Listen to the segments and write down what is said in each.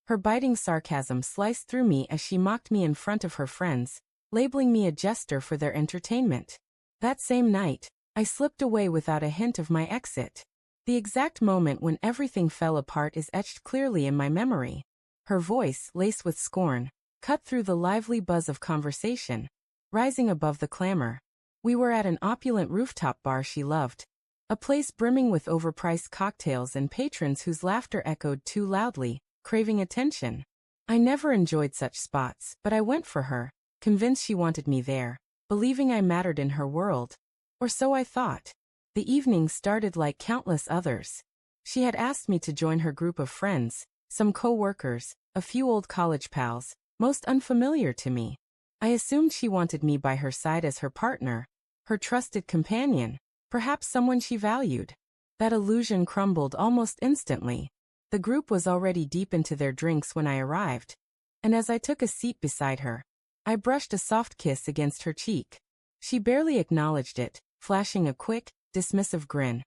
Her biting sarcasm sliced through me as she mocked me in front of her friends, labeling me a jester for their entertainment. That same night, I slipped away without a hint of my exit. The exact moment when everything fell apart is etched clearly in my memory. Her voice, laced with scorn, cut through the lively buzz of conversation, rising above the clamor. We were at an opulent rooftop bar she loved, a place brimming with overpriced cocktails and patrons whose laughter echoed too loudly, craving attention. I never enjoyed such spots, but I went for her, convinced she wanted me there, believing I mattered in her world. Or so I thought. The evening started like countless others. She had asked me to join her group of friends, some co-workers, a few old college pals, most unfamiliar to me. I assumed she wanted me by her side as her partner, her trusted companion, perhaps someone she valued. That illusion crumbled almost instantly. The group was already deep into their drinks when I arrived, and as I took a seat beside her, I brushed a soft kiss against her cheek. She barely acknowledged it, flashing a quick, dismissive grin,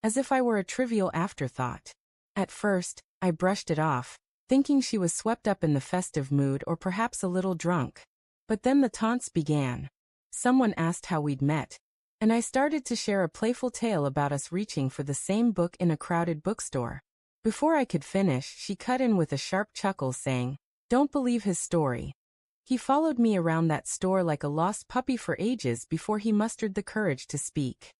as if I were a trivial afterthought. At first, I brushed it off, thinking she was swept up in the festive mood or perhaps a little drunk. But then the taunts began. Someone asked how we'd met, and I started to share a playful tale about us reaching for the same book in a crowded bookstore. Before I could finish, she cut in with a sharp chuckle saying, "Don't believe his story." He followed me around that store like a lost puppy for ages before he mustered the courage to speak.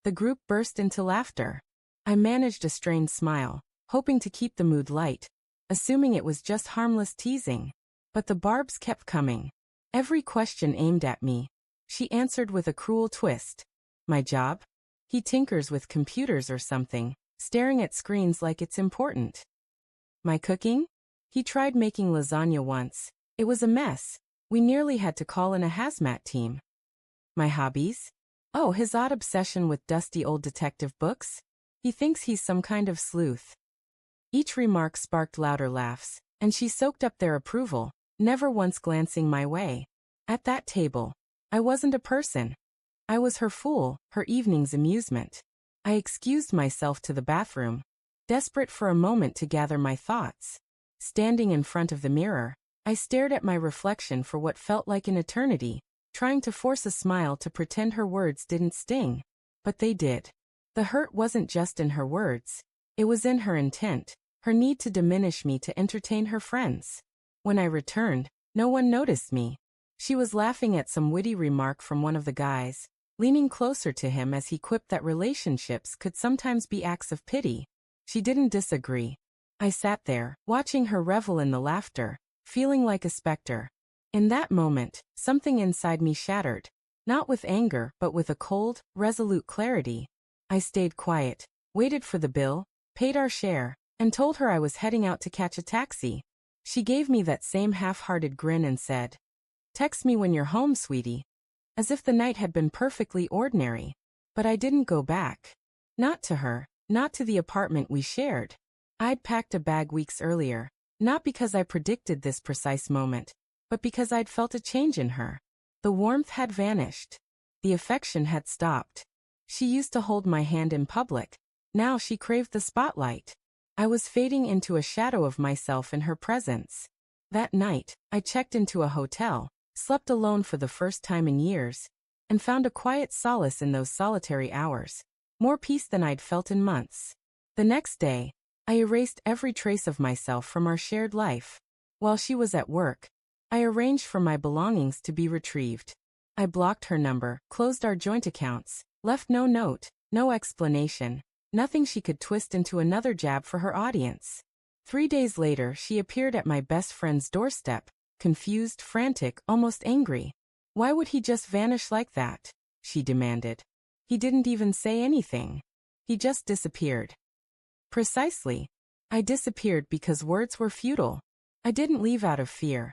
The group burst into laughter. I managed a strained smile, hoping to keep the mood light, assuming it was just harmless teasing. But the barbs kept coming. Every question aimed at me. She answered with a cruel twist. My job? He tinkers with computers or something, staring at screens like it's important. My cooking? He tried making lasagna once. It was a mess. We nearly had to call in a hazmat team. My hobbies? Oh, his odd obsession with dusty old detective books? He thinks he's some kind of sleuth. Each remark sparked louder laughs, and she soaked up their approval, never once glancing my way. At that table, I wasn't a person. I was her fool, her evening's amusement. I excused myself to the bathroom, desperate for a moment to gather my thoughts. Standing in front of the mirror, I stared at my reflection for what felt like an eternity, trying to force a smile to pretend her words didn't sting. But they did. The hurt wasn't just in her words. It was in her intent, her need to diminish me to entertain her friends. When I returned, no one noticed me. She was laughing at some witty remark from one of the guys, leaning closer to him as he quipped that relationships could sometimes be acts of pity. She didn't disagree. I sat there, watching her revel in the laughter, feeling like a specter. In that moment, something inside me shattered, not with anger but with a cold, resolute clarity. I stayed quiet, waited for the bill, paid our share, and told her I was heading out to catch a taxi. She gave me that same half-hearted grin and said, "Text me when you're home, sweetie." As if the night had been perfectly ordinary. But I didn't go back. Not to her, not to the apartment we shared. I'd packed a bag weeks earlier, not because I predicted this precise moment, but because I'd felt a change in her. The warmth had vanished. The affection had stopped. She used to hold my hand in public. Now she craved the spotlight. I was fading into a shadow of myself in her presence. That night, I checked into a hotel, slept alone for the first time in years, and found a quiet solace in those solitary hours, more peace than I'd felt in months. The next day, I erased every trace of myself from our shared life. While she was at work, I arranged for my belongings to be retrieved. I blocked her number, closed our joint accounts, left no note, no explanation, nothing she could twist into another jab for her audience. 3 days later, she appeared at my best friend's doorstep, confused, frantic, almost angry. "Why would he just vanish like that?" she demanded. "He didn't even say anything. He just disappeared." Precisely. I disappeared because words were futile. I didn't leave out of fear.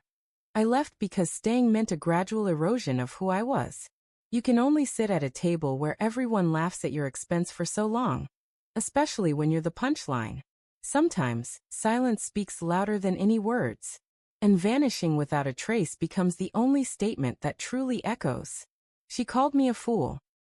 I left because staying meant a gradual erosion of who I was. You can only sit at a table where everyone laughs at your expense for so long, especially when you're the punchline. Sometimes, silence speaks louder than any words, and vanishing without a trace becomes the only statement that truly echoes. She called me a fool.